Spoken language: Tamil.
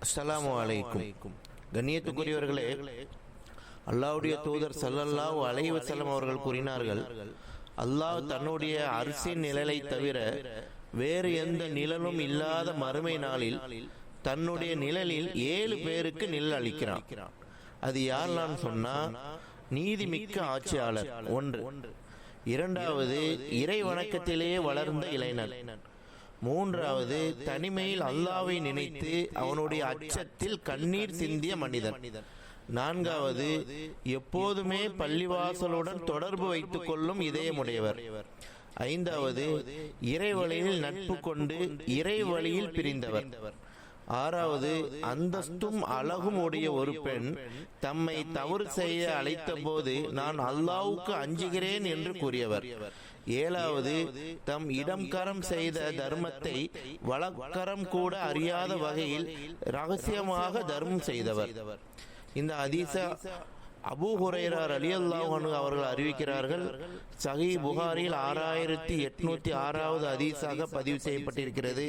அஸ்ஸலாமு அலைக்கும். கண்ணியத்துக்குரியவர்களே, அல்லாஹ்வுடைய தூதர் ஸல்லல்லாஹு அலைஹி வஸல்லம் அவர்கள் கூறினார்கள், அல்லாஹ் தன்னுடைய அரிசின் நிழலை தவிர வேறு எந்த நிழலும் இல்லாத மறுமை நாளில் தன்னுடைய நிழலில் 7 பேருக்கு நிழல் அளிக்கிறான். அது யாரெல்லாம் சொன்னா, நீதிமிக்க ஆட்சியாளர் 1, 2வது இறை வணக்கத்திலேயே வளர்ந்த இளைஞன், 3வது தனிமையில் அல்லாஹ்வை நினைத்து அவனுடைய அச்சத்தில் கண்ணீர் சிந்திய மனிதன், 4வது எப்போதுமே பள்ளிவாசலுடன் தொடர்பு வைத்துக் கொள்ளும் இதயமுடையவர், 5வது இறை வழியில் நட்பு கொண்டு இறை வழியில் பிரிந்தவர், 6வது அந்தஸ்தும் அழகும் உடைய ஒரு பெண் தம்மை தவறு செய்ய அழைத்த போது நான் அல்லாஹ்வுக்கு அஞ்சுகிறேன் என்று கூறியவர், 7வது தம் இடம்கரம் செய்த தர்மத்தை வலக்கரம் கூட அறியாத வகையில் ரகசியமாக தர்மம் செய்தவர். இந்த ஹதீஸ அபூ ஹுரைரா ரலியல்லாஹு அன்ஹு அவர்கள் அறிவிக்கிறார்கள். சஹீஹ் புகாரியில் 6806வது ஹதீஸாக பதிவு செய்யப்பட்டிருக்கிறது.